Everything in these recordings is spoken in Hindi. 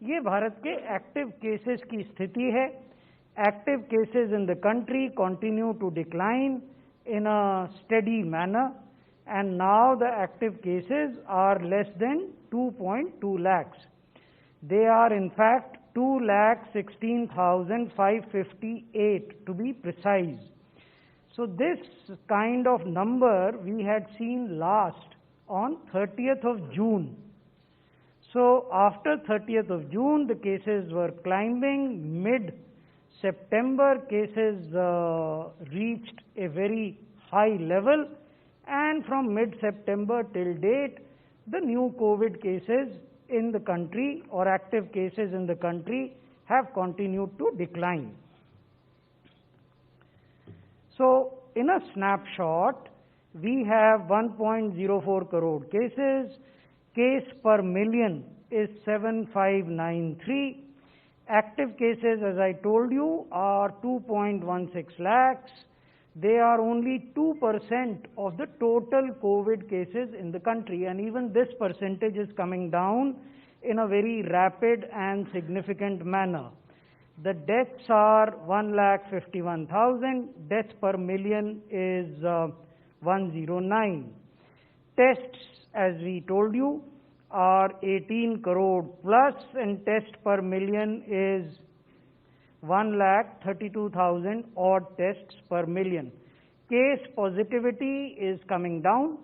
ये भारत के एक्टिव केसेस की स्थिति है। Active cases in the country continue to decline in a steady manner, and now the active cases are less than 2.2 lakhs. They are in fact 2,16,558 to be precise. So this kind of number we had seen last on 30th of June. So after 30th of June, the cases were climbing. Mid-September, cases reached a very high level, and from mid-September till date, the new COVID cases in the country or active cases in the country have continued to decline. So in a snapshot, we have 1.04 crore cases. Case per million is 7593. Active cases, as I told you, are 2.16 lakhs. They are only 2% of the total COVID cases in the country, and even this percentage is coming down in a very rapid and significant manner. The deaths are 1,51,000. Deaths per million is 109. Tests, as we told you, are 18 crore plus, and test per million is 1,32,000 odd tests per million. Case positivity is coming down.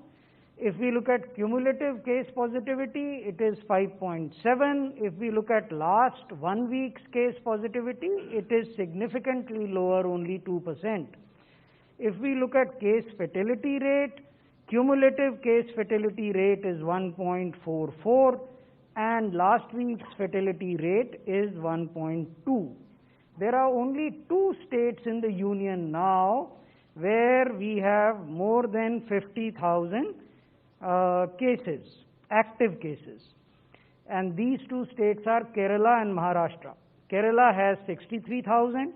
If we look at cumulative case positivity, it is 5.7. If we look at last 1 week's case positivity, it is significantly lower, only 2%. If we look at case fatality rate, cumulative case fatality rate is 1.44, and last week's fatality rate is 1.2. There are only 2 states in the union now where we have more than 50,000 cases, active cases. And these 2 states are Kerala and Maharashtra. Kerala has 63,000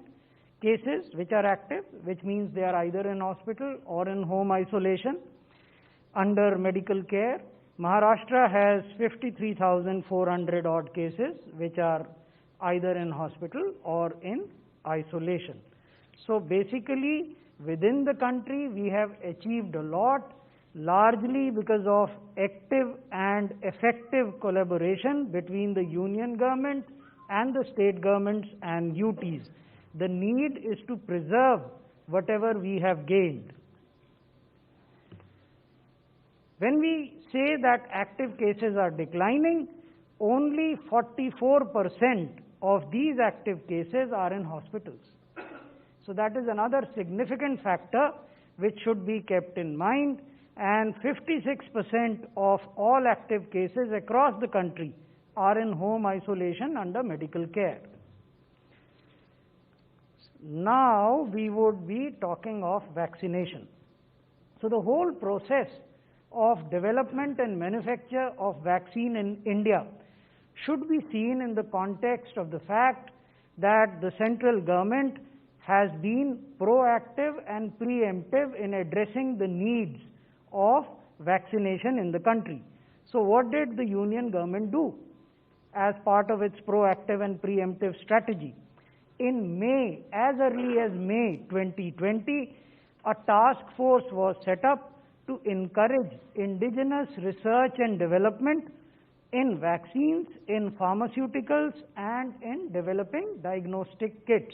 cases which are active, which means they are either in hospital or in home isolation under medical care. Maharashtra has 53,400 odd cases which are either in hospital or in isolation. So basically, within the country, we have achieved a lot, largely because of active and effective collaboration between the union government and the state governments and UTs. The need is to preserve whatever we have gained. When we say that active cases are declining, only 44% of these active cases are in hospitals. So that is another significant factor which should be kept in mind, and 56% of all active cases across the country are in home isolation under medical care. Now we would be talking of vaccination. So the whole process of development and manufacture of vaccine in India should be seen in the context of the fact that the central government has been proactive and preemptive in addressing the needs of vaccination in the country. So what did the union government do as part of its proactive and preemptive strategy? In May, as early as May 2020, a task force was set up to encourage indigenous research and development in vaccines, in pharmaceuticals, and in developing diagnostic kits.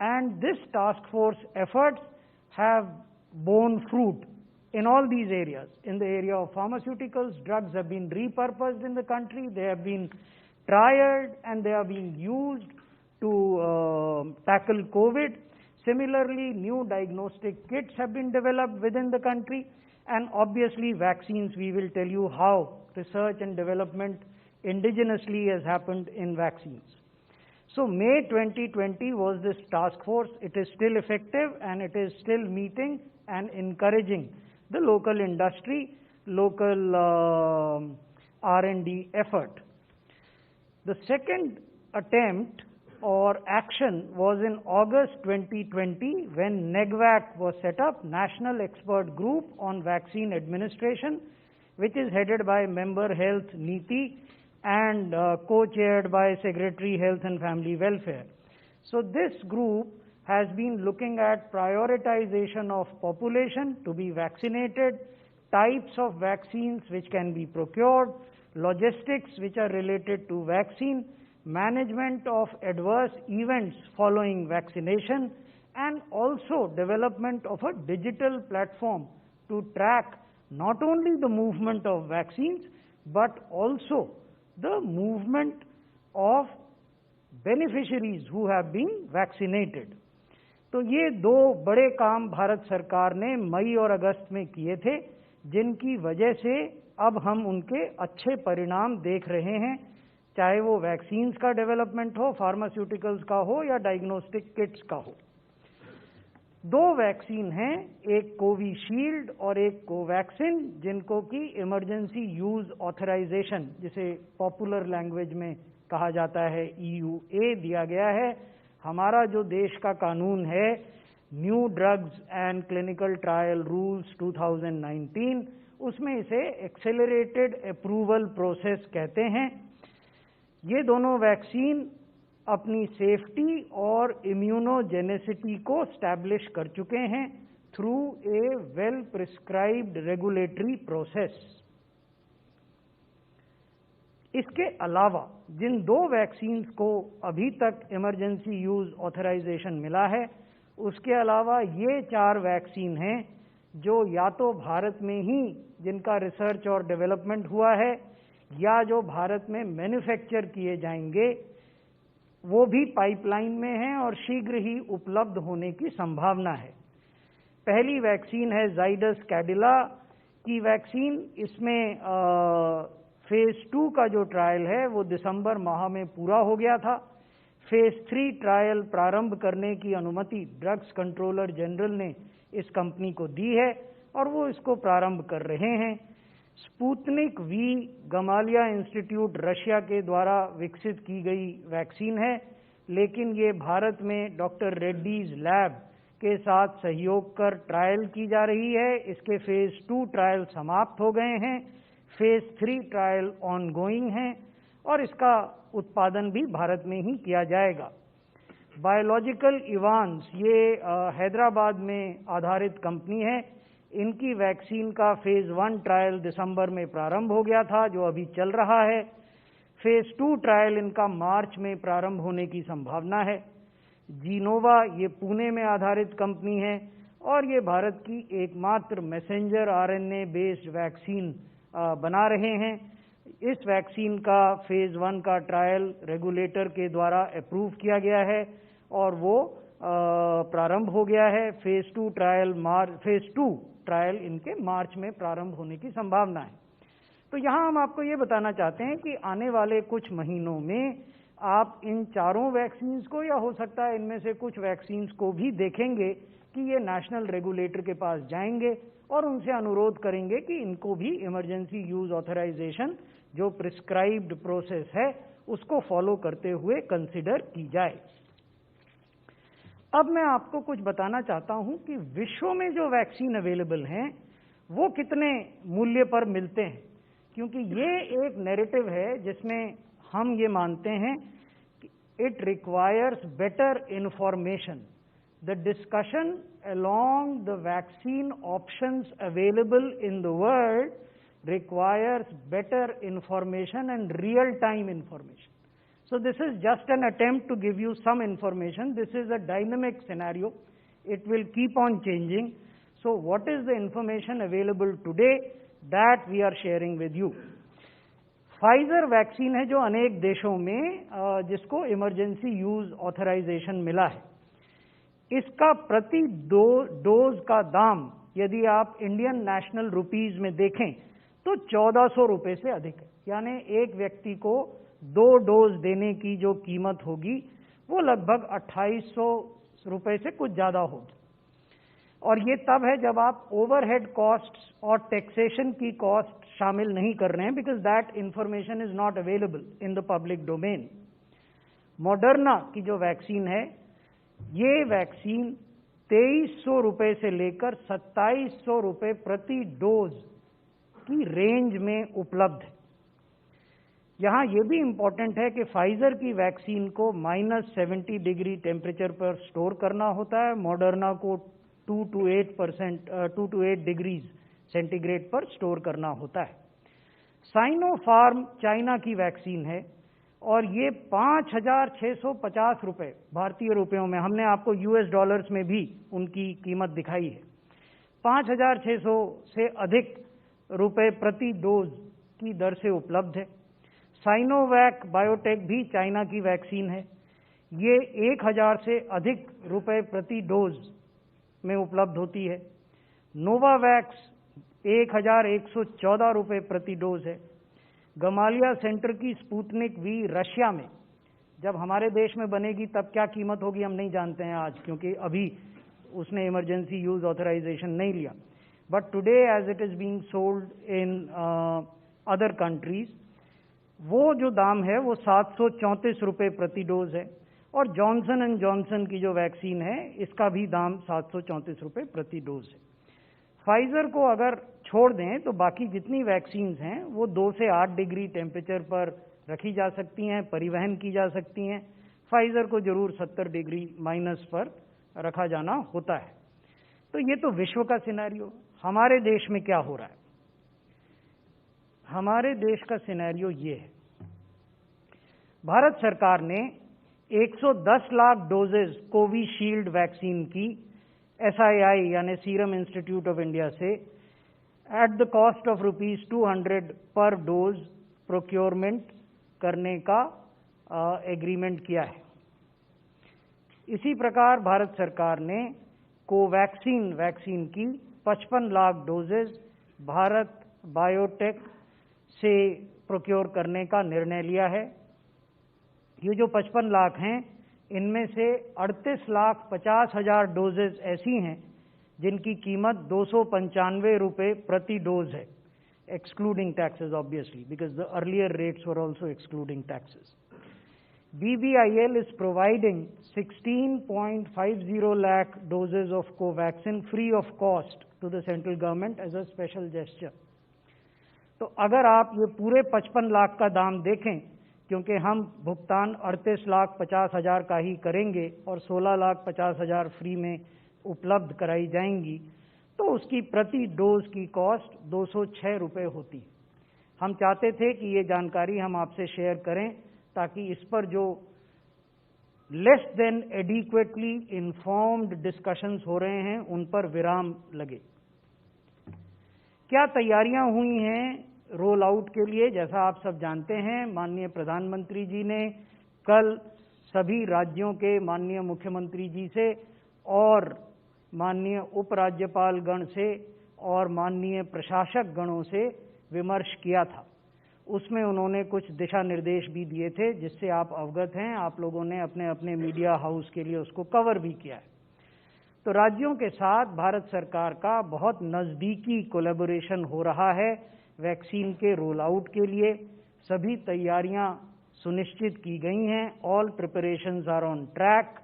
And this task force efforts have borne fruit in all these areas. In the area of pharmaceuticals, drugs have been repurposed in the country, they have been trialed, and they are being used to tackle COVID. Similarly, new diagnostic kits have been developed within the country, and obviously vaccines, we will tell you how research and development indigenously has happened in vaccines. So May 2020 was this task force. It is still effective, and it is still meeting and encouraging the local industry, local R&D effort. The second attempt or action was in August 2020 when NEGVAC was set up, National Expert Group on Vaccine Administration, which is headed by Member Health Niti, and co-chaired by Secretary Health and Family Welfare. So this group has been looking at prioritization of population to be vaccinated, types of vaccines which can be procured, logistics which are related to vaccine, management of adverse events following vaccination, and also development of a digital platform to track not only the movement of vaccines but also the movement of beneficiaries who have been vaccinated. तो ये दो बड़े काम भारत सरकार ने मई और अगस्त में किए थे, जिनकी वजह से अब हम उनके अच्छे परिणाम देख रहे हैं, चाहे वो वैक्सीन्स का डेवलपमेंट हो, फार्मास्यूटिकल्स का हो या डायग्नोस्टिक किट्स का हो। दो वैक्सीन हैं, एक कोविशील्ड और एक कोवैक्सिन, जिनको कि इमरजेंसी यूज ऑथराइजेशन, जिसे पॉपुलर लैंग्वेज में कहा जाता है EUA, दिया गया है। हमारा जो देश का कानून है new drugs and clinical trial rules 2019, उसमें इसे एक्सेलरेटेड अप्रूवल प्रोसेस कहते हैं। ये दोनों वैक्सीन अपनी सेफ्टी और इम्यूनोजेनेसिटी को स्टैब्लिश कर चुके हैं through a well prescribed regulatory process. इसके अलावा जिन दो वैक्सीन्स को अभी तक इमरजेंसी यूज ऑथराइजेशन मिला है, उसके अलावा ये 4 वैक्सीन हैं जो या तो भारत में ही जिनका रिसर्च और डेवलपमेंट हुआ है या जो भारत में मैन्युफैक्चर किए जाएंगे, वो भी पाइपलाइन में हैं और शीघ्र ही उपलब्ध होने की संभावना है। पहली वैक्सीन है जाइडस कैडिला की वैक्सीन। इसमें फेज 2 का जो ट्रायल है वो दिसंबर माह में पूरा हो गया था। फेज 3 ट्रायल प्रारंभ करने की अनुमति ड्रग्स कंट्रोलर जनरल ने इस कंपनी को दी है और वो इसको प्रारंभ कर रहे हैं। स्पुतनिक वी गमालिया इंस्टीट्यूट रशिया के द्वारा विकसित की गई वैक्सीन है, लेकिन ये भारत में डॉक्टर रेड्डीज लैब के साथ सहयोग कर ट्रायल की जा रही है। इसके फेज 2 ट्रायल समाप्त हो गए हैं, फेज 3 ट्रायल ऑनगोइंग हैं और इसका उत्पादन भी भारत में ही किया जाएगा। बायोलॉजिकल इवांस ये हैदराबाद में आधारित कंपनी है। इनकी वैक्सीन का फेज 1 ट्रायल दिसंबर में प्रारंभ हो गया था, जो अभी चल रहा है। फेज 2 ट्रायल इनका मार्च में प्रारंभ होने की संभावना है। जीनोवा ये पुणे में आधारित कंपनी है और ये भारत की एकमात्र मैसेंजर RNA बेस्ड वैक्सीन बना रहे हैं। इस वैक्सीन का फेज 1 का ट्रायल रेगुलेटर के द्वारा अप्रूव किया गया है और वो प्रारंभ हो गया है। फेज 2 ट्रायल इनके मार्च में प्रारंभ होने की संभावना है। तो यहाँ हम आपको ये बताना चाहते हैं कि आने वाले कुछ महीनों में आप इन चारों वैक्सीन्स को, या हो सकता है इनमें से कुछ वैक्सीन्स को भी देखेंगे कि ये नेशनल रेगुलेटर के पास जाएंगे और उनसे अनुरोध करेंगे कि इनको भी इमरजेंसी यूज ऑथराइजेशन, जो प्रिस्क्राइब्ड प्रोसेस है, उसको फॉलो करते हुए कंसिडर की जाए। अब मैं आपको कुछ बताना चाहता हूं कि विश्व में जो वैक्सीन अवेलेबल हैं वो कितने मूल्य पर मिलते हैं, क्योंकि ये एक नैरेटिव है जिसमें हम ये मानते हैं कि it requires better information. The discussion along the vaccine options available in the world requires better information and real-time information. So this is just an attempt to give you some information. This is a dynamic scenario. It will keep on changing. So what is the information available today that we are sharing with you? Pfizer vaccine है जो अनेक देशों में जिसको इमरजेंसी यूज ऑथराइजेशन मिला है। इसका प्रति डोज का दाम यदि आप इंडियन नेशनल रुपीज में देखें तो 1400 रुपए से अधिक है। यानी एक व्यक्ति को 2 डोज देने की जो कीमत होगी वो लगभग 2800 रुपए से कुछ ज्यादा होगी। और ये तब है जब आप ओवरहेड कॉस्ट्स और टैक्सेशन की कॉस्ट शामिल नहीं कर रहे हैं, because that information is not available in the public domain. Moderna की जो वैक्सीन है, ये वैक्सीन 2300 रुपए से लेकर 2700 रुपए प्रति डोज की रेंज में उपलब्ध है। यहाँ ये भी इम्पोर्टेंट है कि फाइजर की वैक्सीन को -70 डिग्री टेम्परेचर पर स्टोर करना होता है, मॉडर्ना को 2 to 8 डिग्रीज सेंटीग्रेड पर स्टोर करना होता है। साइनोफार्म चाइना की वैक्सीन है और ये 5,650 रुपये भारतीय रुपयों में, हमने आपको US डॉलर्स में भी उनकी कीमत दिखाई है, 5,600 से अधिक रुपए प्रति डोज की दर से उपलब्ध है। साइनोवैक बायोटेक भी चाइना की वैक्सीन है, ये 1,000 से अधिक रुपए प्रति डोज में उपलब्ध होती है। नोवावैक्स 1,114 रुपये प्रति डोज है। गमालिया सेंटर की स्पुतनिक वी रशिया में, जब हमारे देश में बनेगी तब क्या कीमत होगी हम नहीं जानते हैं आज, क्योंकि अभी उसने इमरजेंसी यूज ऑथराइजेशन नहीं लिया, but today as it is being sold in other countries, वो जो दाम है वो 734 रुपये प्रति डोज है। और जॉनसन एंड जॉनसन की जो वैक्सीन है इसका भी दाम 734 रुपये प्रति डोज है। फाइजर को अगर छोड़ दें तो बाकी जितनी वैक्सीन्स हैं वो 2 से 8 डिग्री टेम्परेचर पर रखी जा सकती हैं, परिवहन की जा सकती हैं। फाइजर को जरूर 70 डिग्री माइनस पर रखा जाना होता है। तो ये तो विश्व का सिनेरियो। हमारे देश में क्या हो रहा है? हमारे देश का सिनेरियो ये है, भारत सरकार ने 110 लाख डोजेज कोविशील्ड वैक्सीन की SII यानी सीरम इंस्टीट्यूट ऑफ इंडिया से एट द कॉस्ट ऑफ ₹200 पर डोज प्रोक्योरमेंट करने का एग्रीमेंट किया है। इसी प्रकार भारत सरकार ने कोवैक्सीन वैक्सीन की 55 लाख डोजेज भारत बायोटेक से प्रोक्योर करने का निर्णय लिया है। ये जो 55 लाख हैं इनमें से 38,50,000 डोजेज ऐसी हैं जिनकी कीमत 295 रुपये प्रति डोज है, excluding taxes obviously, because the earlier rates were also excluding taxes. BBIL is providing 16.50 lakh doses of Covaxin free of cost to the central government as a special gesture. तो अगर आप ये पूरे 55 लाख का दाम देखें, क्योंकि हम भुगतान 38,50,000 का ही करेंगे और 16,50,000 फ्री में उपलब्ध कराई जाएंगी, तो उसकी प्रति डोज की कॉस्ट 206 रुपये होती है। हम चाहते थे कि ये जानकारी हम आपसे शेयर करें ताकि इस पर जो less than adequately informed discussions हो रहे हैं उन पर विराम लगे। क्या तैयारियां हुई हैं रोल आउट के लिए? जैसा आप सब जानते हैं, माननीय प्रधानमंत्री जी ने कल सभी राज्यों के माननीय मुख्यमंत्री जी से और माननीय उपराज्यपाल गण से और माननीय प्रशासक गणों से विमर्श किया था। उसमें उन्होंने कुछ दिशा निर्देश भी दिए थे जिससे आप अवगत हैं, आप लोगों ने अपने अपने मीडिया हाउस के लिए उसको कवर भी किया है। तो राज्यों के साथ भारत सरकार का बहुत नज़दीकी कोलैबोरेशन हो रहा है वैक्सीन के रोल आउट के लिए। सभी तैयारियां सुनिश्चित की गई हैं। All preparations are on track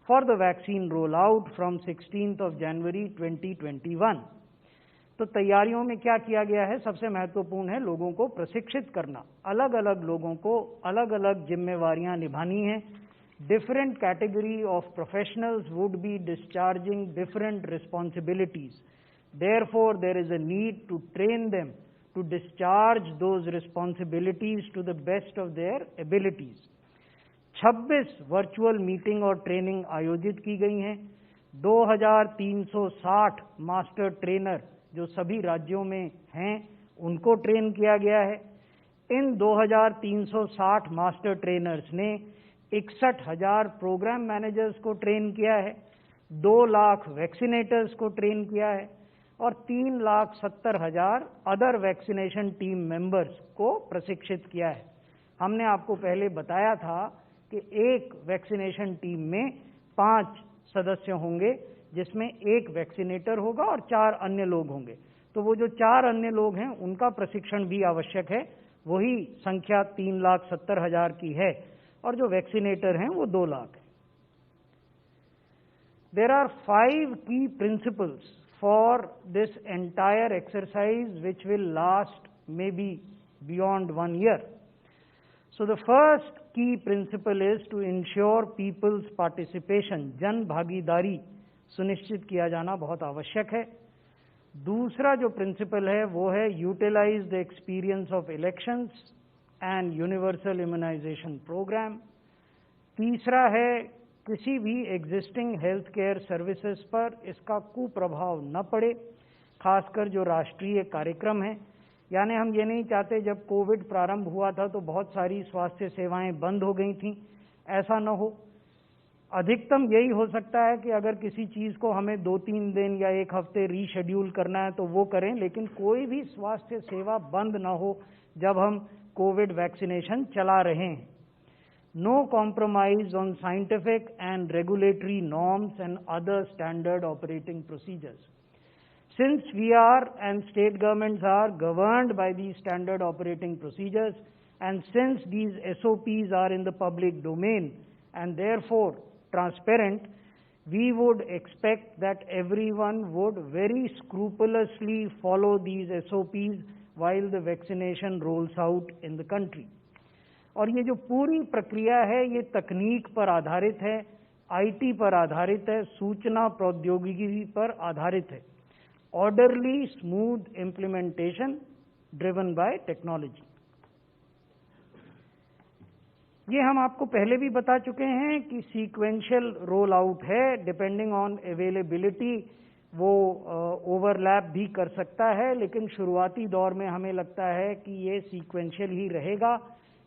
for the vaccine roll out from 16 January 2021। तो तैयारियों में क्या किया गया है? सबसे महत्वपूर्ण है लोगों को प्रशिक्षित करना। अलग अलग लोगों को अलग अलग जिम्मेवारियां निभानी हैं। Different category of professionals would be discharging different responsibilities. Therefore, there is a need to train them to discharge those responsibilities to the best of their abilities. 26 virtual meeting और ट्रेनिंग आयोजित की गई हैं। 2,360 मास्टर ट्रेनर जो सभी राज्यों में हैं उनको ट्रेन किया गया है। इन 2,360 मास्टर ट्रेनर्स ने 61,000 प्रोग्राम मैनेजर्स को ट्रेन किया है, 2 लाख वैक्सीनेटर्स को ट्रेन किया है और 3,70,000 अदर वैक्सीनेशन टीम मेंबर्स को प्रशिक्षित किया है। हमने आपको पहले बताया था कि एक वैक्सीनेशन टीम में 5 सदस्य होंगे जिसमें एक वैक्सीनेटर होगा और 4 अन्य लोग होंगे। तो वो जो 4 अन्य लोग हैं उनका प्रशिक्षण भी आवश्यक है। वही संख्या 3,70,000 की है और जो वैक्सीनेटर हैं वो 2 लाख है। There are 5 key principles for this entire exercise which will last maybe beyond 1 year. So the first key principle is to ensure people's participation, जन भागीदारी सुनिश्चित किया जाना बहुत आवश्यक है। दूसरा जो प्रिंसिपल है वो है utilise the experience of elections and universal immunisation programme. तीसरा है किसी भी एग्जिस्टिंग हेल्थ केयर सर्विसेज पर इसका कुप्रभाव न पड़े, खासकर जो राष्ट्रीय कार्यक्रम है। यानी हम ये नहीं चाहते, जब कोविड प्रारंभ हुआ था तो बहुत सारी स्वास्थ्य सेवाएं बंद हो गई थीं, ऐसा न हो। अधिकतम यही हो सकता है कि अगर किसी चीज़ को हमें 2-3 दिन या 1 हफ्ते रीशेड्यूल करना है तो वो करें, लेकिन कोई भी स्वास्थ्य सेवा बंद न हो जब हम कोविड वैक्सीनेशन चला रहे हैं। No compromise on scientific and regulatory norms and other standard operating procedures. Since we are and state governments are governed by these standard operating procedures, and since these SOPs are in the public domain and therefore transparent, we would expect that everyone would very scrupulously follow these SOPs while the vaccination rolls out in the country. और ये जो पूरी प्रक्रिया है ये तकनीक पर आधारित है, आईटी पर आधारित है, सूचना प्रौद्योगिकी पर आधारित है। Orderly smooth implementation driven by technology. ये हम आपको पहले भी बता चुके हैं कि सीक्वेंशियल रोल आउट है, डिपेंडिंग ऑन अवेलेबिलिटी वो ओवरलैप भी कर सकता है, लेकिन शुरुआती दौर में हमें लगता है कि ये सीक्वेंशियल ही रहेगा,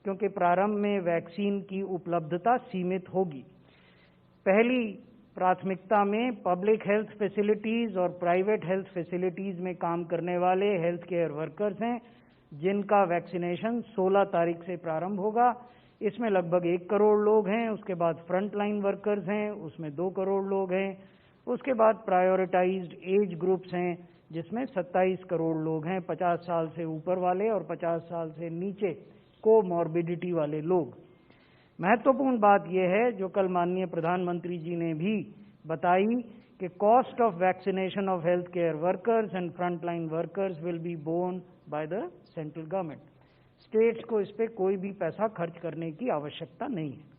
क्योंकि प्रारंभ में वैक्सीन की उपलब्धता सीमित होगी। पहली प्राथमिकता में पब्लिक हेल्थ फैसिलिटीज़ और प्राइवेट हेल्थ फैसिलिटीज़ में काम करने वाले हेल्थ केयर वर्कर्स हैं, जिनका वैक्सीनेशन 16 तारीख से प्रारंभ होगा। इसमें लगभग 1 करोड़ लोग हैं। उसके बाद फ्रंट लाइन वर्कर्स हैं, उसमें 2 करोड़ लोग हैं। उसके बाद प्रायोरिटाइज्ड एज ग्रुप्स हैं, जिसमें 27 करोड़ लोग हैं, 50 साल से ऊपर वाले और 50 साल से नीचे कोमॉर्बिडिटी वाले लोग। महत्वपूर्ण बात यह है, जो कल माननीय प्रधानमंत्री जी ने भी बताई, कि cost of vaccination of health care workers and front line workers will be borne by the central government. States को इस पर कोई भी पैसा खर्च करने की आवश्यकता नहीं है।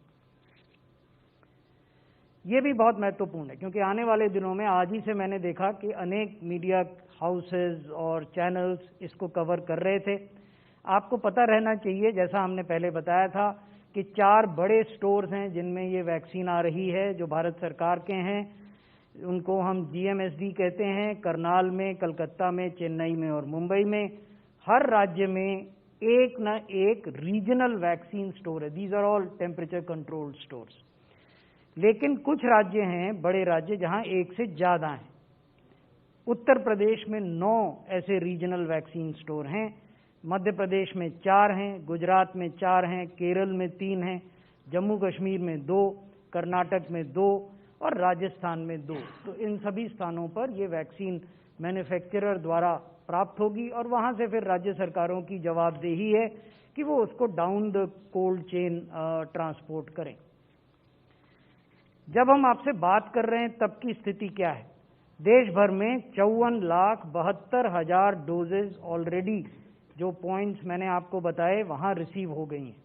ये भी बहुत महत्वपूर्ण है, क्योंकि आने वाले दिनों में, आज ही से मैंने देखा कि अनेक मीडिया हाउसेज और चैनल्स इसको कवर कर रहे थे। आपको पता रहना चाहिए, जैसा हमने पहले बताया था, कि 4 बड़े स्टोर्स हैं जिनमें ये वैक्सीन आ रही है, जो भारत सरकार के हैं। उनको हम GMSD कहते हैं। करनाल में, कलकत्ता में, चेन्नई में और मुंबई में। हर राज्य में एक न एक रीजनल वैक्सीन स्टोर है। These are all temperature controlled stores. लेकिन कुछ राज्य हैं, बड़े राज्य, जहां एक से ज्यादा हैं। उत्तर प्रदेश में 9 ऐसे रीजनल वैक्सीन स्टोर हैं, मध्य प्रदेश में 4 हैं, गुजरात में 4 हैं, केरल में 3 हैं, जम्मू कश्मीर में 2, कर्नाटक में 2 और राजस्थान में 2। तो इन सभी स्थानों पर ये वैक्सीन मैन्युफैक्चरर द्वारा प्राप्त होगी और वहां से फिर राज्य सरकारों की जवाबदेही है कि वो उसको down the cold chain transport करें। जब हम आपसे बात कर रहे हैं तब की स्थिति क्या है? देश भर में 54,72,000 डोजेज ऑलरेडी, जो पॉइंट्स मैंने आपको बताए, वहां रिसीव हो गई हैं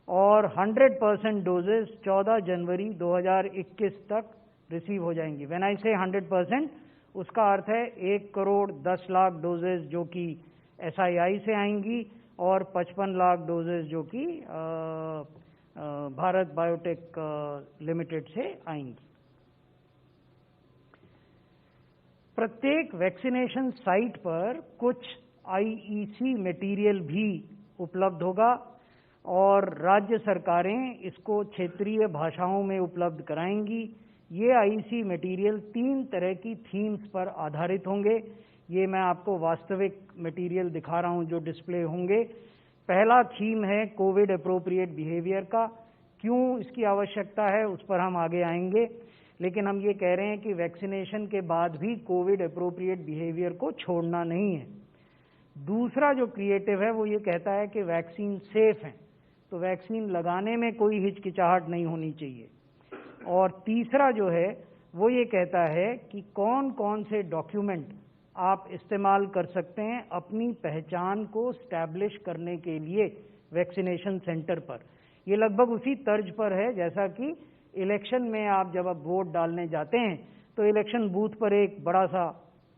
और 100% डोजेज 14 जनवरी 2021 तक रिसीव हो जाएंगी। व्हेन आई से 100%, उसका अर्थ है 1,10,00,000 डोजेज जो कि SII से आएंगी और 55 लाख डोजेज जो कि भारत बायोटेक लिमिटेड से आएंगी। प्रत्येक वैक्सीनेशन साइट पर कुछ IEC मटेरियल भी उपलब्ध होगा और राज्य सरकारें इसको क्षेत्रीय भाषाओं में उपलब्ध कराएंगी। ये IEC मटेरियल 3 तरह की थीम्स पर आधारित होंगे। ये मैं आपको वास्तविक मटेरियल दिखा रहा हूं जो डिस्प्ले होंगे। पहला थीम है कोविड अप्रोप्रिएट बिहेवियर का। क्यों इसकी आवश्यकता है उस पर हम आगे आएंगे, लेकिन हम ये कह रहे हैं कि वैक्सीनेशन के बाद भी कोविड अप्रोप्रिएट बिहेवियर को छोड़ना नहीं है। दूसरा जो क्रिएटिव है वो ये कहता है कि वैक्सीन सेफ है, तो वैक्सीन लगाने में कोई हिचकिचाहट नहीं होनी चाहिए। और तीसरा जो है वो ये कहता है कि कौन कौन से डॉक्यूमेंट आप इस्तेमाल कर सकते हैं अपनी पहचान को स्टैब्लिश करने के लिए वैक्सीनेशन सेंटर पर। ये लगभग उसी तर्ज पर है जैसा कि इलेक्शन में आप जब आप वोट डालने जाते हैं तो इलेक्शन बूथ पर एक बड़ा सा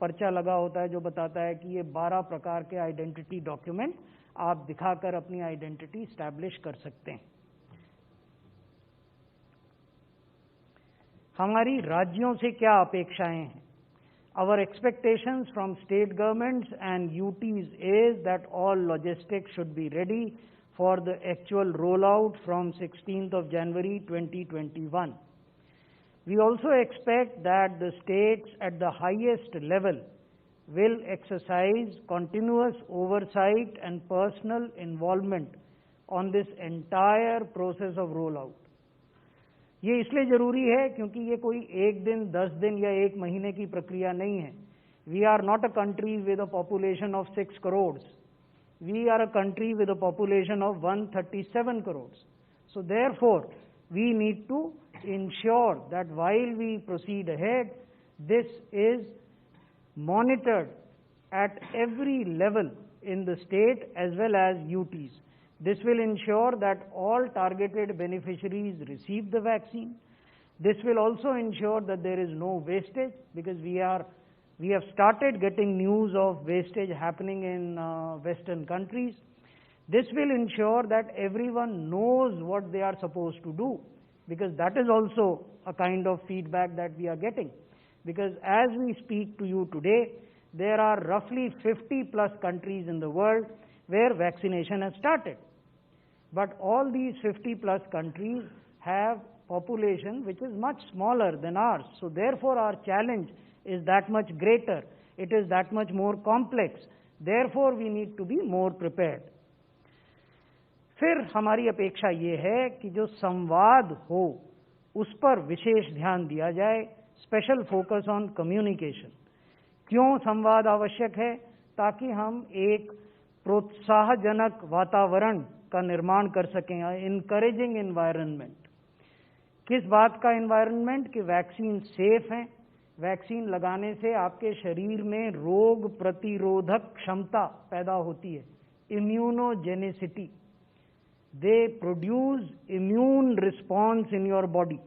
पर्चा लगा होता है जो बताता है कि ये 12 प्रकार के आइडेंटिटी डॉक्यूमेंट आप दिखाकर अपनी आइडेंटिटी एस्टैब्लिश कर सकते हैं। हमारी राज्यों से क्या अपेक्षाएं हैं? Our expectations from state governments and UTs is that all logistics should be ready for the actual rollout from 16th of January 2021. We also expect that the states at the highest level will exercise continuous oversight and personal involvement on this entire process of rollout. ये इसलिए जरूरी है क्योंकि ये कोई एक दिन, 10 दिन या एक महीने की प्रक्रिया नहीं है। We are not a country with a population of 6 crore. We are a country with a population of 137 crore. So therefore we need to ensure that while we proceed ahead, this is monitored at every level in the state as well as UTs. This will ensure that all targeted beneficiaries receive the vaccine. This will also ensure that there is no wastage, because we have started getting news of wastage happening in Western countries. This will ensure that everyone knows what they are supposed to do, because that is also a kind of feedback that we are getting. Because as we speak to you today, there are roughly 50 plus countries in the world where vaccination has started. But all these 50 plus countries have population which is much smaller than ours. So therefore our challenge is that much greater. It is that much more complex. Therefore we need to be more prepared. फिर हमारी अपेक्षा ये है कि जो संवाद हो उस पर विशेष ध्यान दिया जाए, स्पेशल फोकस ऑन कम्युनिकेशन। क्यों संवाद आवश्यक है? ताकि हम एक प्रोत्साहजनक वातावरण का निर्माण कर सकें, इनकरेजिंग एनवायरनमेंट। किस बात का एनवायरनमेंट? कि वैक्सीन सेफ हैं, वैक्सीन लगाने से आपके शरीर में रोग प्रतिरोधक क्षमता पैदा होती है, immunogenicity. They produce immune response in your body.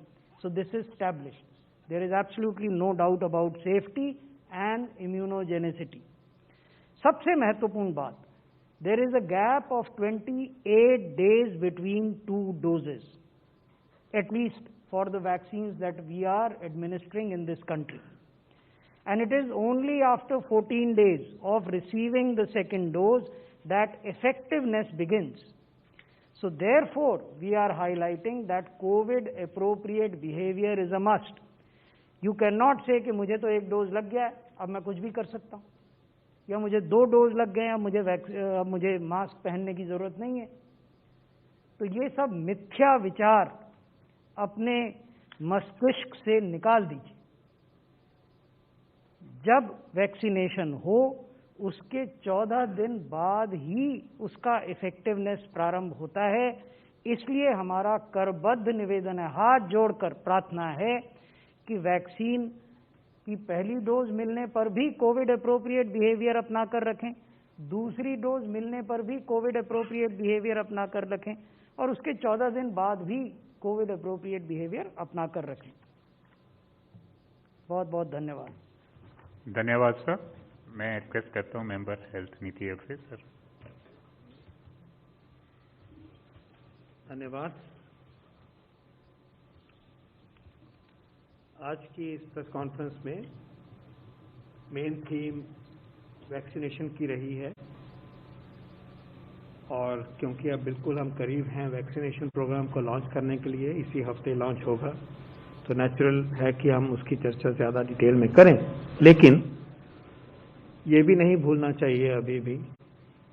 So this is established. There is absolutely no doubt about safety and immunogenicity. सबसे महत्वपूर्ण बात, there is a gap of 28 days between 2 doses, at least for the vaccines that we are administering in this country. And it is only after 14 days of receiving the second dose that effectiveness begins. So therefore, we are highlighting that COVID appropriate behavior is a must. You cannot say कि मुझे तो एक डोज लग गया है, अब मैं कुछ भी कर सकता हूँ, या मुझे 2 डोज लग गए हैं, अब मुझे मास्क पहनने की जरूरत नहीं है। तो ये सब मिथ्या विचार अपने मस्तिष्क से निकाल दीजिए। जब वैक्सीनेशन हो उसके 14 दिन बाद ही उसका इफेक्टिवनेस प्रारंभ होता है। इसलिए हमारा करबद्ध निवेदन है, हाथ जोड़कर प्रार्थना है कि वैक्सीन की पहली डोज मिलने पर भी कोविड अप्रोप्रिएट बिहेवियर अपना कर रखें, दूसरी डोज मिलने पर भी कोविड अप्रोप्रिएट बिहेवियर अपना कर रखें, और उसके 14 दिन बाद भी कोविड अप्रोप्रिएट बिहेवियर अपना कर रखें। बहुत बहुत धन्यवाद। धन्यवाद सर। मैं रिक्वेस्ट करता हूँ मेंबर हेल्थ नीति आयोग से सर। धन्यवाद। आज की इस प्रेस कॉन्फ्रेंस में मेन थीम वैक्सीनेशन की रही है, और क्योंकि अब बिल्कुल हम करीब हैं वैक्सीनेशन प्रोग्राम को लॉन्च करने के लिए, इसी हफ्ते लॉन्च होगा, तो नेचुरल है कि हम उसकी चर्चा ज़्यादा डिटेल में करें। लेकिन ये भी नहीं भूलना चाहिए अभी भी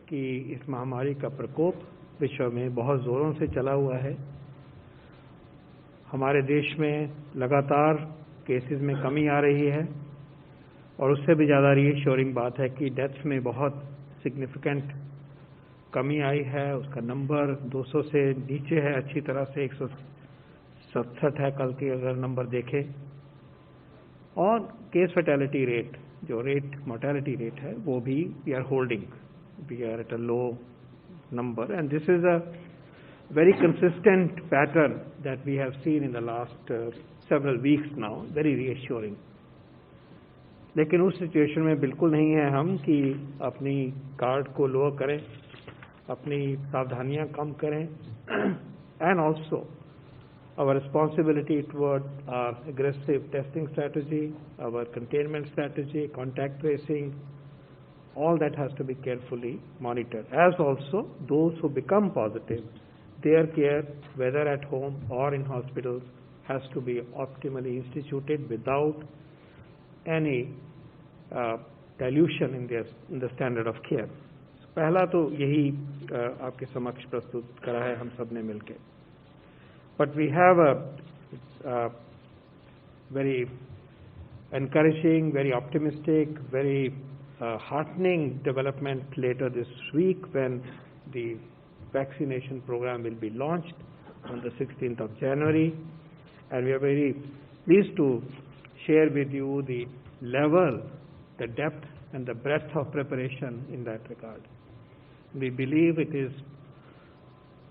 कि इस महामारी का प्रकोप विश्व में बहुत ज़ोरों से चला हुआ है। हमारे देश में लगातार केसेस में कमी आ रही है, और उससे भी ज़्यादा रीअश्योरिंग बात है कि डेथ्स में बहुत सिग्निफिकेंट कमी आई है। उसका नंबर 200 से नीचे है, अच्छी तरह से 167 है कल की अगर नंबर देखें। और केस फैटेलिटी रेट, जो मोर्टेलिटी रेट है, वो भी we are holding, we are at a low number, and this is a very consistent pattern that we have seen in the last several weeks now, very reassuring. लेकिन उस सिचुएशन में बिल्कुल नहीं है हम कि अपनी कार्ड को लो करें, अपनी सावधानियां कम करें, and also our responsibility toward our aggressive testing strategy, our containment strategy, contact tracing, all that has to be carefully monitored. As also those who become positive, their care, whether at home or in hospitals, has to be optimally instituted without any dilution in the standard of care. पहला तो यही आपके समक्ष प्रस्तुत करा है हम सब ने मिलकर. But we have a very encouraging, very optimistic, very heartening development later this week when the vaccination program will be launched on the 16th of January. And we are very pleased to share with you the level, the depth and the breadth of preparation in that regard. We believe it is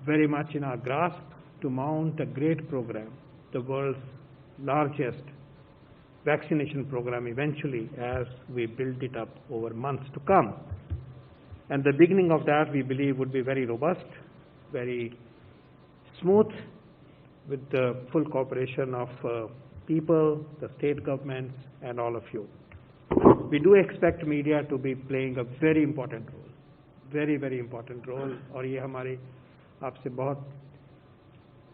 very much in our grasp to mount a great program, the world's largest vaccination program eventually, as we build it up over months to come. And the beginning of that, we believe, would be very robust, very smooth, with the full cooperation of people, the state governments, and all of you. We do expect media to be playing a very important role, very, very important role, और ये हमारे आपसे बहुत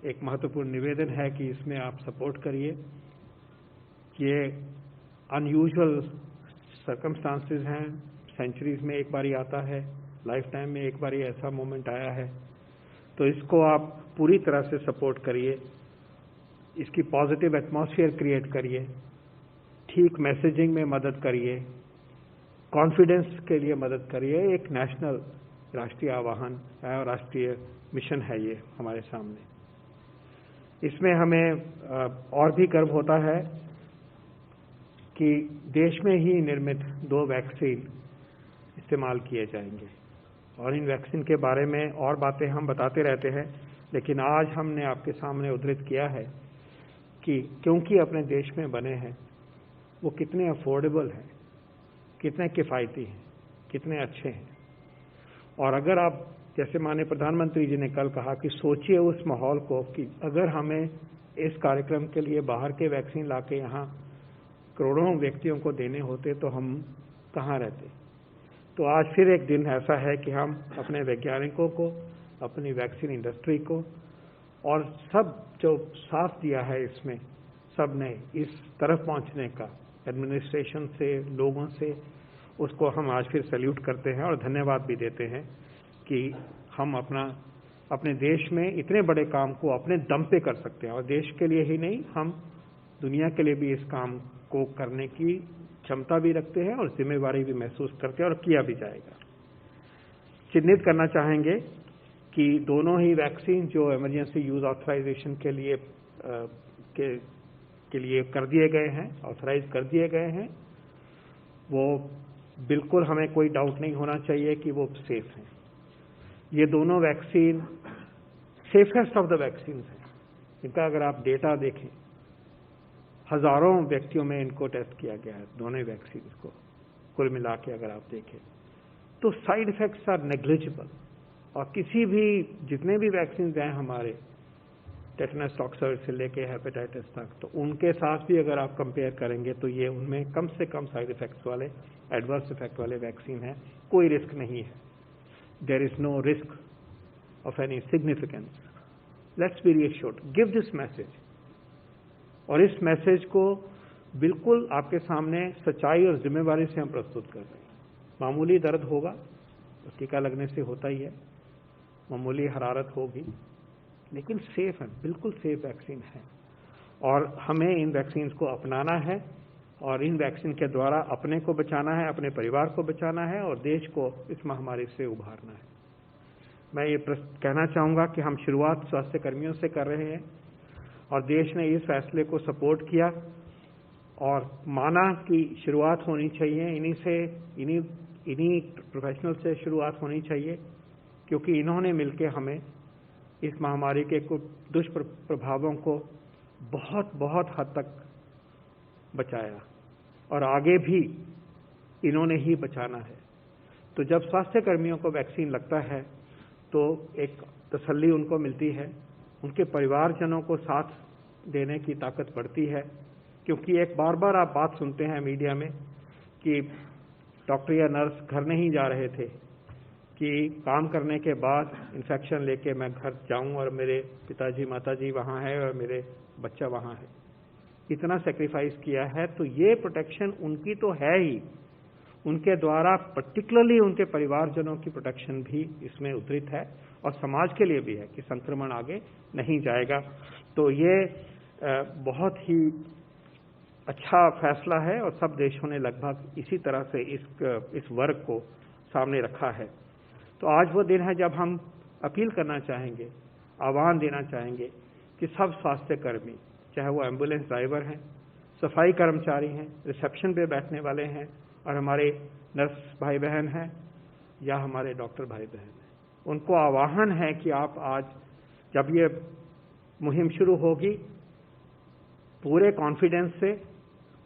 एक महत्वपूर्ण निवेदन है कि इसमें आप सपोर्ट करिए. ये अनयूजुअल सर्कमस्टांसेस हैं, सेंचुरीज में एक बारी आता है, लाइफ टाइम में एक बारी ऐसा मोमेंट आया है, तो इसको आप पूरी तरह से सपोर्ट करिए, इसकी पॉजिटिव एटमॉस्फेयर क्रिएट करिए, ठीक मैसेजिंग में मदद करिए, कॉन्फिडेंस के लिए मदद करिए. एक नेशनल राष्ट्रीय आह्वान है और राष्ट्रीय मिशन है ये हमारे सामने. इसमें हमें और भी गर्व होता है कि देश में ही निर्मित 2 वैक्सीन इस्तेमाल किए जाएंगे, और इन वैक्सीन के बारे में और बातें हम बताते रहते हैं, लेकिन आज हमने आपके सामने उद्धृत किया है कि क्योंकि अपने देश में बने हैं, वो कितने अफोर्डेबल हैं, कितने किफ़ायती हैं, कितने अच्छे हैं. और अगर आप, जैसे माननीय प्रधानमंत्री जी ने कल कहा कि सोचिए उस माहौल को कि अगर हमें इस कार्यक्रम के लिए बाहर के वैक्सीन लाके यहाँ करोड़ों व्यक्तियों को देने होते तो हम कहाँ रहते. तो आज फिर एक दिन ऐसा है कि हम अपने वैज्ञानिकों को, अपनी वैक्सीन इंडस्ट्री को और सब जो साथ दिया है इसमें, सब ने इस तरफ पहुँचने का, एडमिनिस्ट्रेशन से, लोगों से, उसको हम आज फिर सैल्यूट करते हैं और धन्यवाद भी देते हैं कि हम अपने देश में इतने बड़े काम को अपने दम पे कर सकते हैं. और देश के लिए ही नहीं, हम दुनिया के लिए भी इस काम को करने की क्षमता भी रखते हैं और जिम्मेवारी भी महसूस करते हैं, और किया भी जाएगा. चिन्हित करना चाहेंगे कि दोनों ही वैक्सीन जो इमरजेंसी यूज ऑथराइजेशन के लिए कर दिए गए हैं, ऑथराइज कर दिए गए हैं, वो बिल्कुल हमें कोई डाउट नहीं होना चाहिए कि वो सेफ हैं. ये दोनों vaccine safest of the vaccine हैं. इनका अगर आप डेटा देखें, हजारों व्यक्तियों में इनको टेस्ट किया गया है, दोनों वैक्सीन को कुल मिला के अगर आप देखें तो साइड इफेक्ट्स आर नेग्लिजिबल. और किसी भी, जितने भी वैक्सीन हैं हमारे, टेटनस टॉक्सर से लेके हेपेटाइटिस तक, तो उनके साथ भी अगर आप कंपेयर करेंगे तो ये उनमें कम से कम साइड इफेक्ट्स वाले, एडवर्स इफेक्ट वाले वैक्सीन है. कोई रिस्क नहीं है. There is no risk of any significance. Let's be reassured, give this message. और इस मैसेज को बिल्कुल आपके सामने सच्चाई और जिम्मेवारी से हम प्रस्तुत कर रहे हैं. मामूली दर्द होगा, टीका लगने से होता ही है, मामूली हरारत होगी, लेकिन सेफ है, बिल्कुल सेफ वैक्सीन है. और हमें इन वैक्सीन को अपनाना है और इन वैक्सीन के द्वारा अपने को बचाना है, अपने परिवार को बचाना है और देश को इस महामारी से उभारना है. मैं ये कहना चाहूँगा कि हम शुरुआत स्वास्थ्य कर्मियों से कर रहे हैं और देश ने इस फैसले को सपोर्ट किया और माना कि शुरुआत होनी चाहिए इन्हीं प्रोफेशनल से शुरुआत होनी चाहिए, क्योंकि इन्होंने मिलकर हमें इस महामारी के कुछ दुष्प्रभावों को बहुत बहुत हद तक बचाया और आगे भी इन्होंने ही बचाना है। तो जब स्वास्थ्य कर्मियों को वैक्सीन लगता है तो एक तसल्ली उनको मिलती है, उनके परिवारजनों को साथ देने की ताकत बढ़ती है, क्योंकि एक बार बार आप बात सुनते हैं मीडिया में कि डॉक्टर या नर्स घर नहीं जा रहे थे कि काम करने के बाद इन्फेक्शन लेके मैं घर जाऊं और मेरे पिताजी माताजी वहां है और मेरे बच्चा वहां है, इतना सेक्रीफाइस किया है। तो ये प्रोटेक्शन उनकी तो है ही, उनके द्वारा पर्टिकुलरली उनके परिवारजनों की प्रोटेक्शन भी इसमें उद्धृत है और समाज के लिए भी है कि संक्रमण आगे नहीं जाएगा। तो ये बहुत ही अच्छा फैसला है और सब देशों ने लगभग इसी तरह से इस वर्ग को सामने रखा है। तो आज वो दिन है जब हम अपील करना चाहेंगे, आह्वान देना चाहेंगे कि सब स्वास्थ्य कर्मी, चाहे वो एम्बुलेंस ड्राइवर हैं, सफाई कर्मचारी हैं, रिसेप्शन पे बैठने वाले हैं और हमारे नर्स भाई बहन हैं या हमारे डॉक्टर भाई बहन हैं, उनको आह्वान है कि आप आज जब ये मुहिम शुरू होगी पूरे कॉन्फिडेंस से,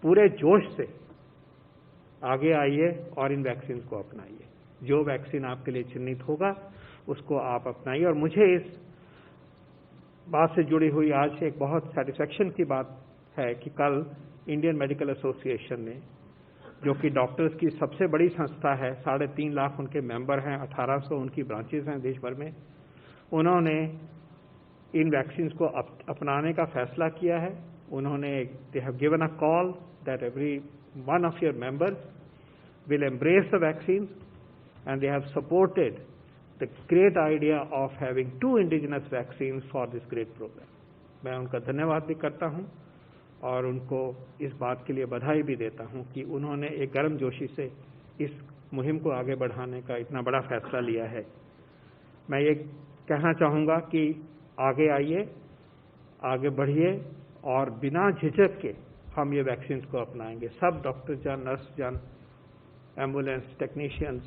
पूरे जोश से आगे आइए और इन वैक्सीन को अपनाइए। जो वैक्सीन आपके लिए चिन्हित होगा उसको आप अपनाइए। और मुझे इस बात से जुड़ी हुई आज एक बहुत सेटिस्फैक्शन की बात है कि कल इंडियन मेडिकल एसोसिएशन ने, जो कि डॉक्टर्स की सबसे बड़ी संस्था है, 3.5 लाख उनके मेंबर हैं, 1800 उनकी ब्रांचेस हैं देश भर में, उन्होंने इन वैक्सीन को अपनाने का फैसला किया है। उन्होंने they have given a call that every one of your members will embrace the vaccine and they have supported the great idea of having 2 indigenous vaccines for this great program. मैं उनका धन्यवाद भी करता हूं और उनको इस बात के लिए बधाई भी देता हूं कि उन्होंने एक गर्मजोशी से इस मुहिम को आगे बढ़ाने का इतना बड़ा फैसला लिया है। मैं ये कहना चाहूंगा कि आगे आइए, आगे बढ़िए और बिना झिझक के हम ये वैक्सीन को अपनाएंगे। सब डॉक्टर जन, नर्स जन, एम्बुलेंस टेक्नीशियंस,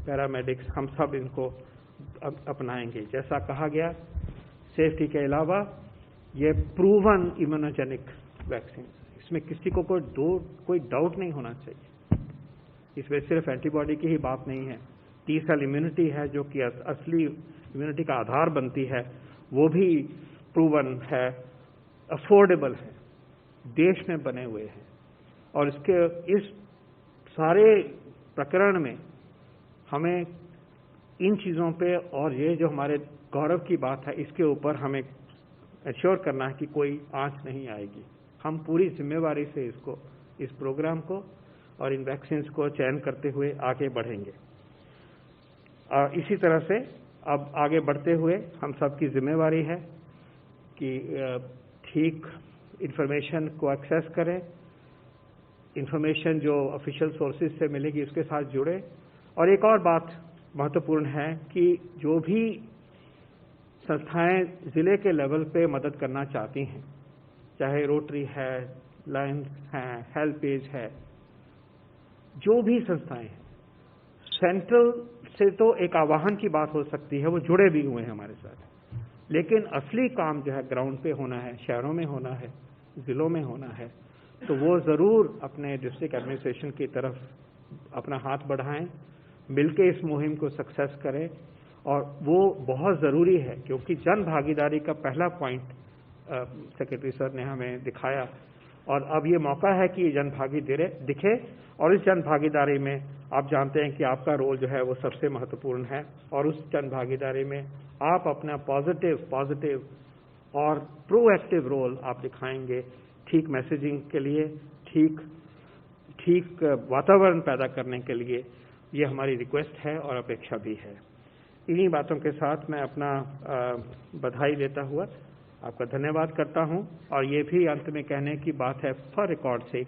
पैरामेडिक्स, हम सब इनको अपनाएंगे। जैसा कहा गया, सेफ्टी के अलावा ये प्रूवन इम्यूनोजेनिक वैक्सीन, इसमें किसी को कोई डाउट नहीं होना चाहिए। इसमें सिर्फ एंटीबॉडी की ही बात नहीं है, टी सेल इम्यूनिटी है जो कि असली इम्यूनिटी का आधार बनती है, वो भी प्रूवन है, अफोर्डेबल है, देश में बने हुए हैं। और इस सारे प्रकरण में हमें इन चीज़ों पे और ये जो हमारे गौरव की बात है इसके ऊपर हमें एश्योर करना है कि कोई आंच नहीं आएगी। हम पूरी जिम्मेवारी से इस प्रोग्राम को और इन वैक्सीन को चयन करते हुए आगे बढ़ेंगे। इसी तरह से अब आगे बढ़ते हुए हम सबकी जिम्मेवारी है कि ठीक इंफॉर्मेशन को एक्सेस करें, इंफॉर्मेशन जो ऑफिशियल सोर्सेज से मिलेगी उसके साथ जुड़े। और एक और बात महत्वपूर्ण है कि जो भी संस्थाएं जिले के लेवल पे मदद करना चाहती हैं, चाहे रोटरी है, लायंस है, हेल्पेज है, जो भी संस्थाएं हैं, सेंट्रल से तो एक आह्वान की बात हो सकती है, वो जुड़े भी हुए हैं हमारे साथ, लेकिन असली काम जो है ग्राउंड पे होना है, शहरों में होना है, जिलों में होना है, तो वो जरूर अपने डिस्ट्रिक्ट एडमिनिस्ट्रेशन की तरफ अपना हाथ बढ़ाएं, मिलके इस मुहिम को सक्सेस करें। और वो बहुत ज़रूरी है क्योंकि जन भागीदारी का पहला पॉइंट सेक्रेटरी सर ने हमें दिखाया और अब ये मौका है कि जन भागीदारी दिखे। और इस जन भागीदारी में आप जानते हैं कि आपका रोल जो है वो सबसे महत्वपूर्ण है और उस जन भागीदारी में आप अपना पॉजिटिव और प्रोएक्टिव रोल आप दिखाएंगे, ठीक मैसेजिंग के लिए, ठीक वातावरण पैदा करने के लिए। ये हमारी रिक्वेस्ट है और अपेक्षा भी है। इन्हीं बातों के साथ मैं अपना बधाई देता हुआ आपका धन्यवाद करता हूं और ये भी अंत में कहने की बात है फॉर रिकॉर्ड से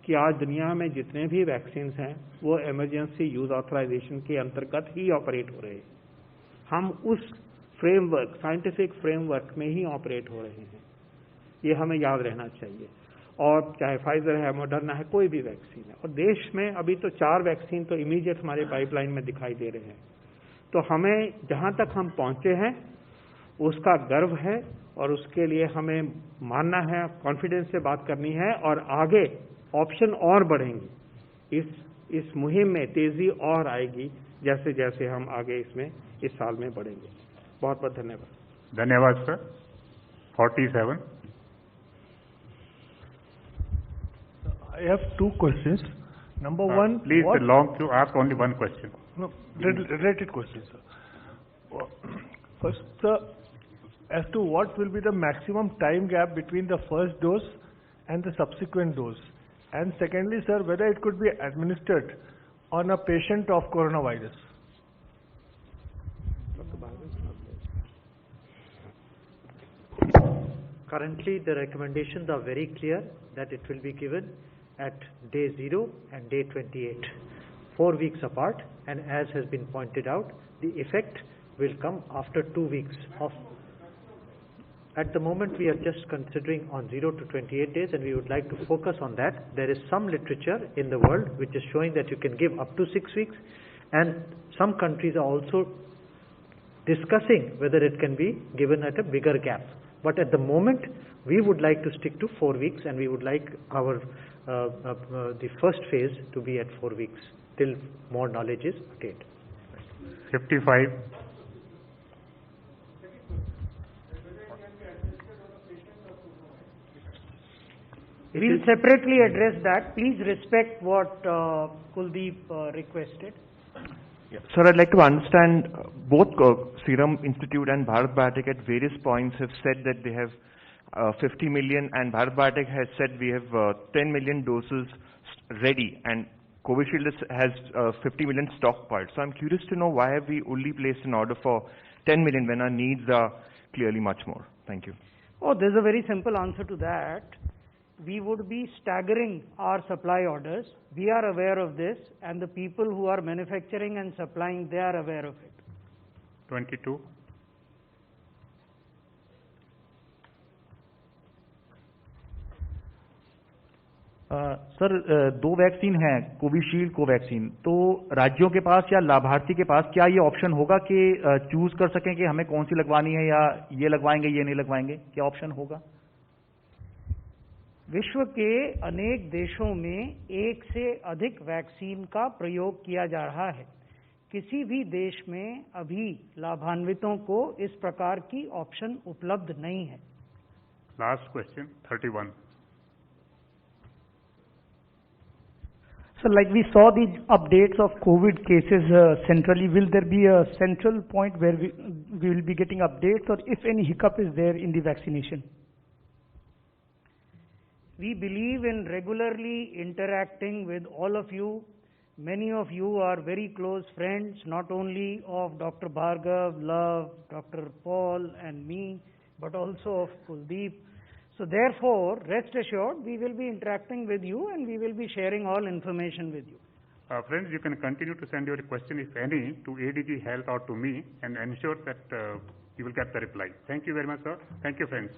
कि आज दुनिया में जितने भी वैक्सीन हैं वो इमरजेंसी यूज ऑथराइजेशन के अंतर्गत ही ऑपरेट हो रहे हैं। हम उस फ्रेमवर्क, साइंटिफिक फ्रेमवर्क में ही ऑपरेट हो रहे हैं, ये हमें याद रहना चाहिए। और चाहे फाइजर है, मॉडर्ना है, कोई भी वैक्सीन है। और देश में अभी तो 4 वैक्सीन तो इमीडिएट हमारे पाइपलाइन में दिखाई दे रहे हैं। तो हमें जहां तक हम पहुंचे हैं उसका गर्व है और उसके लिए हमें मानना है, कॉन्फिडेंस से बात करनी है और आगे ऑप्शन और बढ़ेंगी। इस मुहिम में तेजी और आएगी जैसे जैसे हम आगे इसमें इस साल में बढ़ेंगे। बहुत बहुत धन्यवाद। धन्यवाद sir. 47. I have two questions. Number one, please what, long to ask only one question. No, related questions, sir. First, sir, as to what will be the maximum time gap between the first dose and the subsequent dose, and secondly, sir, whether it could be administered on a patient of coronavirus. Currently, the recommendations are very clear that it will be given at day 0 and day 28, 4 weeks apart, and as has been pointed out, the effect will come after 2 weeks of. At the moment, we are just considering on 0 to 28 days, and we would like to focus on that. There is some literature in the world which is showing that you can give up to 6 weeks, and some countries are also discussing whether it can be given at a bigger gap. But at the moment, we would like to stick to 4 weeks, and we would like our the first phase to be at 4 weeks till more knowledge is attained. 55. We'll separately address that. Please respect what Kuldeep requested. Yeah. Sir, I'd like to understand both Serum Institute and Bharat Biotech at various points have said that they have 50 million, and Bharat Biotech has said we have 10 million doses ready, and Covishield has 50 million stockpiled. So I'm curious to know, why have we only placed an order for 10 million when our needs are clearly much more? Thank you. Oh, there's a very simple answer to that. We would be staggering our supply orders. We are aware of this, and the people who are manufacturing and supplying, they are aware of it. 22. Sir, दो वैक्सीन हैं, कोविशील्ड कोवैक्सीन, तो राज्यों के पास या लाभार्थी के पास क्या ये ऑप्शन होगा कि चूज कर सकें कि हमें कौन सी लगवानी है, या ये लगवाएंगे ये नहीं लगवाएंगे? क्या ऑप्शन होगा? विश्व के अनेक देशों में एक से अधिक वैक्सीन का प्रयोग किया जा रहा है। किसी भी देश में अभी लाभान्वितों को इस प्रकार की ऑप्शन उपलब्ध नहीं है। Last question, 31. So, like we saw the updates of COVID cases centrally, will there be a central point where we will be getting updates, or if any hiccup is there in the vaccination? We believe in regularly interacting with all of you. Many of you are very close friends, not only of Dr. Bhargav, Love, Dr. Paul and me, but also of Kuldeep. So therefore, rest assured, we will be interacting with you and we will be sharing all information with you. Friends, you can continue to send your question, if any, to ADG Health or to me, and ensure that you will get the reply. Thank you very much, sir. Thank you, friends.